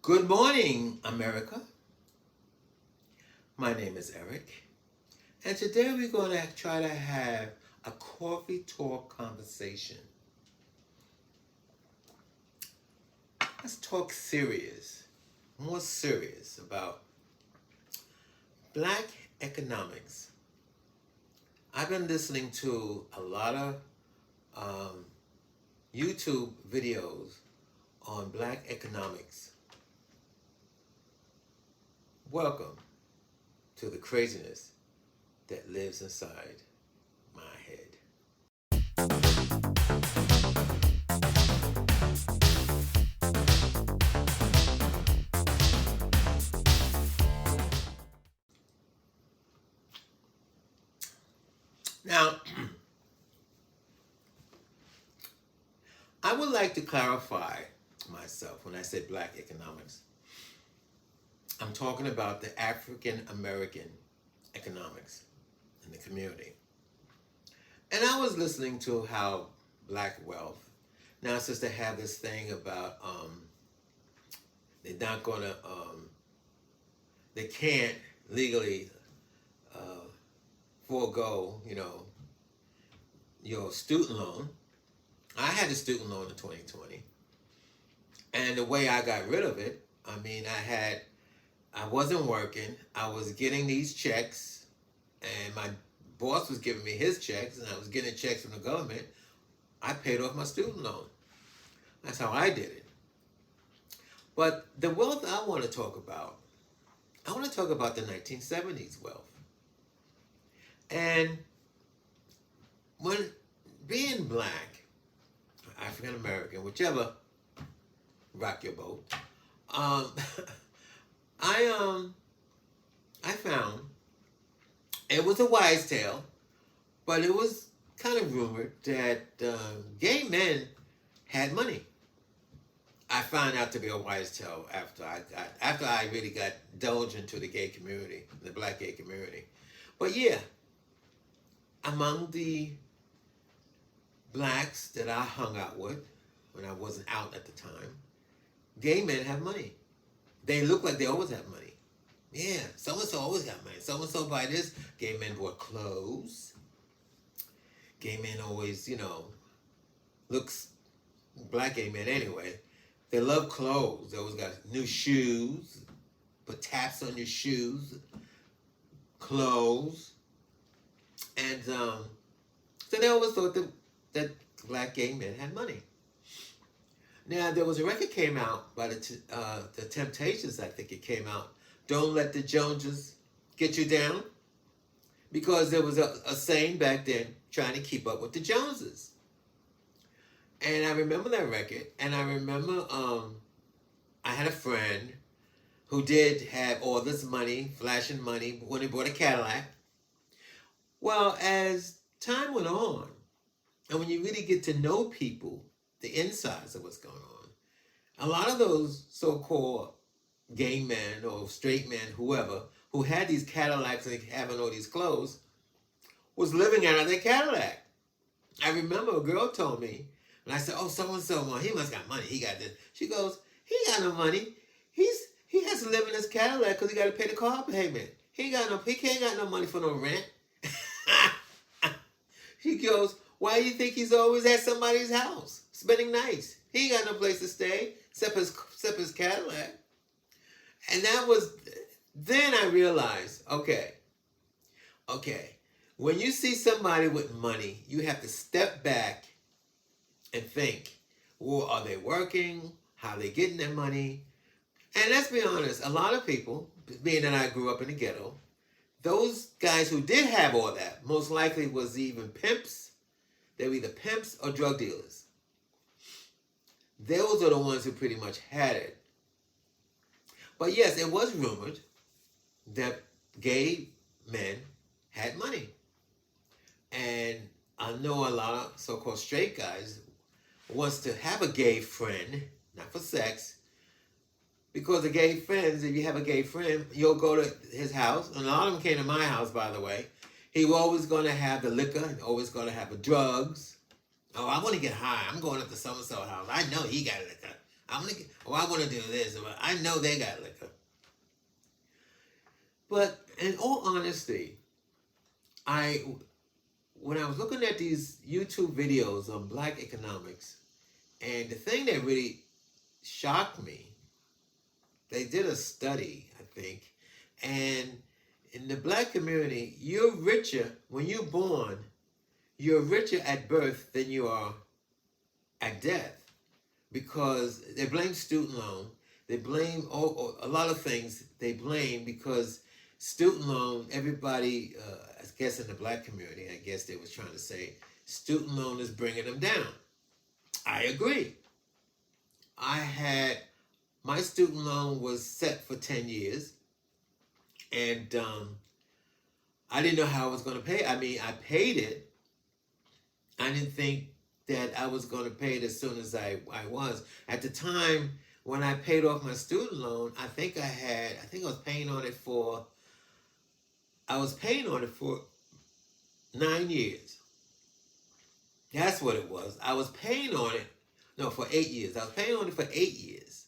Good morning, America. My name is Eric, and today we're going to try to have a coffee talk conversation. Let's talk more serious about black economics. I've been listening to a lot of YouTube videos on black economics. Welcome to the craziness that lives inside my head. Now, I would like to clarify myself when I say black economics. I'm talking about the African American economics in the community. And I was listening to how black wealth, now since they have this thing about they're not gonna, they can't legally forego, your student loan. I had a student loan in 2020. And the way I got rid of it, I wasn't working. I was getting these checks, and my boss was giving me his checks, and I was getting checks from the government. I paid off my student loan. That's how I did it. But the wealth I want to talk about the 1970s wealth. And when being black, African American, whichever, rock your boat, I found it was a wise tale, but it was kind of rumored that gay men had money. I found out to be a wise tale after I really got indulged into the gay community, the black gay community. But yeah, among the blacks that I hung out with when I wasn't out at the time, gay men have money. They look like they always have money. Yeah, so-and-so always got money. So-and-so buy this. Gay men bought clothes. Gay men always, black gay men anyway, they love clothes. They always got new shoes, put taps on your shoes, clothes. And so they always thought that black gay men had money. Now, there was a record came out by the Temptations, I think it came out, Don't Let the Joneses Get You Down, because there was a saying back then, trying to keep up with the Joneses. And I remember that record, and I remember I had a friend who did have all this money, flashing money, when he bought a Cadillac. Well, as time went on, and when you really get to know people, the insides of what's going on, a lot of those so-called gay men or straight men, whoever, who had these Cadillacs and having all these clothes, was living out of their Cadillac. I remember a girl told me, and I said, "Oh, so-and-so, he must got money. He got this." She goes, "He got no money. He has to live in his Cadillac because he got to pay the car payment. He can't got no money for no rent." She goes, "Why do you think he's always at somebody's house, spending nights? He ain't got no place to stay except his Cadillac." And then I realized, okay, when you see somebody with money, you have to step back and think, well, are they working? How are they getting their money? And let's be honest, a lot of people, being that I grew up in the ghetto, those guys who did have all that, most likely was even pimps. They were either pimps or drug dealers. Those are the ones who pretty much had it. But yes, it was rumored that gay men had money. And I know a lot of so-called straight guys wants to have a gay friend, not for sex, because the gay friends, if you have a gay friend, you'll go to his house, and a lot of them came to my house, by the way. He was always going to have the liquor, and always going to have the drugs. Oh, I want to get high. I'm going up to so-and-so house. I know he got liquor. I want to do this. I know they got liquor. But in all honesty, I when I was looking at these YouTube videos on black economics, and the thing that really shocked me, they did a study, I think, and in the black community, you're richer when you're born. You're richer at birth than you are at death, because they blame student loan. They blame a lot of things. They blame because student loan. Everybody, I guess in the black community, I guess they was trying to say student loan is bringing them down. I agree. I had my student loan was set for 10 years, and I didn't know how I was going to pay. I mean, I paid it. I didn't think that I was going to pay it as soon as I was. At the time when I paid off my student loan, I think I was paying on it for 9 years. That's what it was. I was paying on it, no, for 8 years. I was paying on it for 8 years.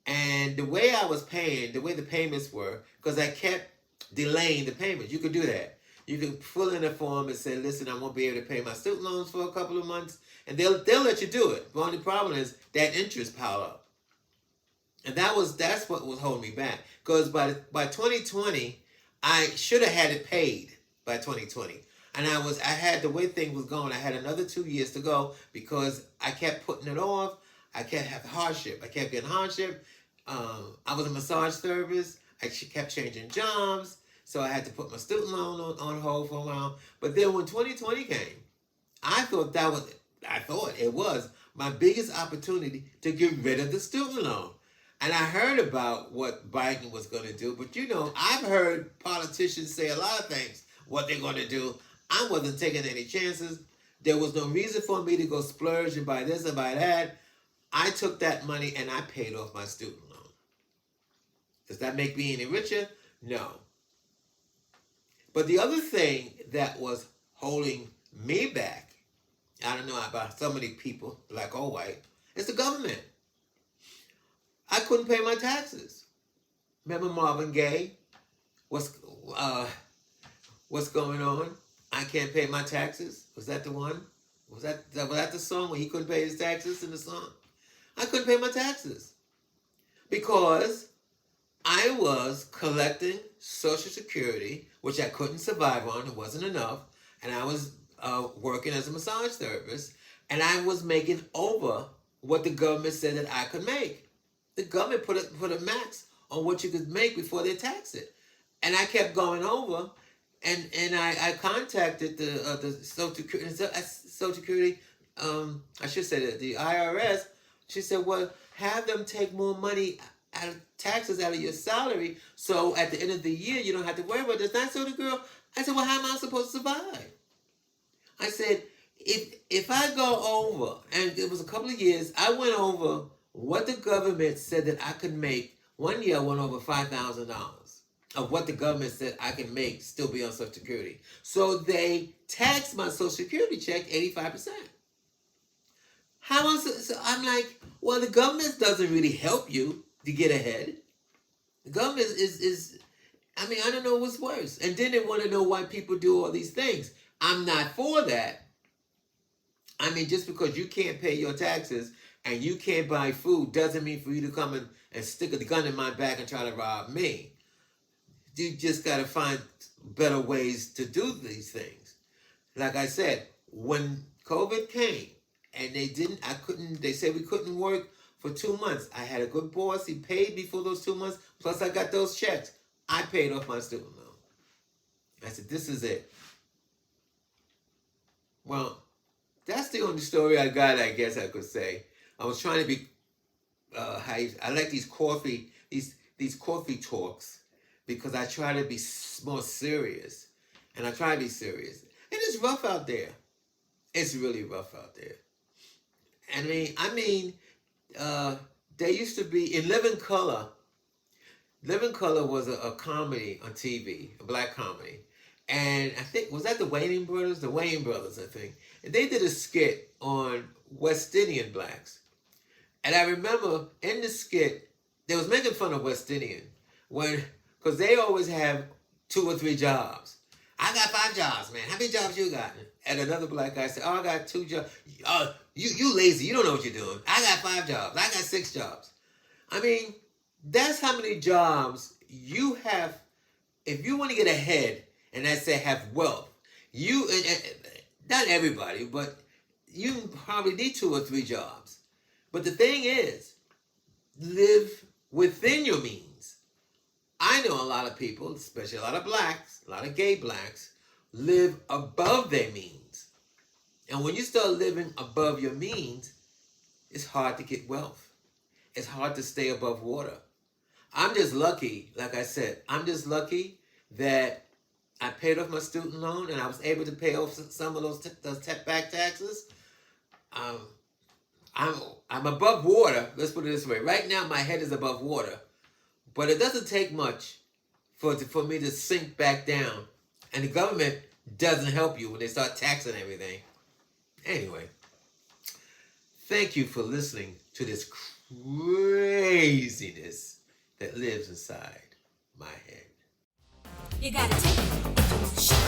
And the way I was paying, the way the payments were, because I kept delaying the payments. You could do that. You can fill in a form and say, listen, I won't be able to pay my student loans for a couple of months. And they'll let you do it. The only problem is that interest pile up. And that's what was holding me back. Because by 2020, I should have had it paid by 2020. And I had the way things was going, I had another 2 years to go because I kept putting it off. I kept having hardship. I kept getting hardship. I was a massage therapist. I kept changing jobs. So I had to put my student loan on hold for a while. But then when 2020 came, I thought it was my biggest opportunity to get rid of the student loan. And I heard about what Biden was going to do. But I've heard politicians say a lot of things, what they're going to do. I wasn't taking any chances. There was no reason for me to go splurge and buy this and buy that. I took that money and I paid off my student loan. Does that make me any richer? No. But the other thing that was holding me back, I don't know about so many people, black or white, is the government. I couldn't pay my taxes. Remember Marvin Gaye? What's going on? I can't pay my taxes. Was that the one? Was that the song where he couldn't pay his taxes in the song? I couldn't pay my taxes because I was collecting Social Security, which I couldn't survive on. It wasn't enough. And I was working as a massage therapist, and I was making over what the government said that I could make. The government put a max on what you could make before they tax it. And I kept going over, and I contacted the Social Security, I should say that the IRS. She said, well, have them take more money out of taxes out of your salary, so at the end of the year you don't have to worry about this. And I told the girl, I said, well, how am I supposed to survive? I said, if I go over, and it was a couple of years, I went over what the government said that I could make. 1 year I went over $5,000 of what the government said I can make, still be on Social Security. So they taxed my Social Security check 85%. So I'm like, well, the government doesn't really help you to get ahead. The government is I don't know what's worse. And then they want to know why people do all these things. I'm not for that. Just because you can't pay your taxes and you can't buy food doesn't mean for you to come and stick a gun in my back and try to rob me. You just got to find better ways to do these things. Like I said, when COVID came and they said we couldn't work for 2 months. I had a good boss. He paid me for those 2 months. Plus I got those checks. I paid off my student loan. I said, this is it. Well, that's the only story I got, I guess I could say. I was trying to be, I like these coffee talks because I try to be more serious. And I try to be serious. And it's rough out there. It's really rough out there. There used to be, in Living Color was a comedy on TV, a black comedy. And I think, was that the Wayne Brothers? The Wayne Brothers, I think. And they did a skit on West Indian blacks. And I remember in the skit, they was making fun of West Indian because they always have 2 or 3 jobs. I got 5 jobs, man. How many jobs you got? And another black guy said, "Oh, I got 2 jobs." "Oh, you lazy. You don't know what you're doing. I got 5 jobs. I got 6 jobs." I mean, that's how many jobs you have. If you want to get ahead, and I say have wealth, you, not everybody, but you probably need 2 or 3 jobs. But the thing is, live within your means. I know a lot of people, especially a lot of blacks, a lot of gay blacks, live above their means. And when you start living above your means, it's hard to get wealth. It's hard to stay above water. I'm just lucky, like I said, I'm just lucky that I paid off my student loan and I was able to pay off some of those back taxes. I'm above water. Let's put it this way. Right now, my head is above water, but it doesn't take much for me to sink back down. And the government doesn't help you when they start taxing everything. Anyway, thank you for listening to this craziness that lives inside my head. You gotta take it.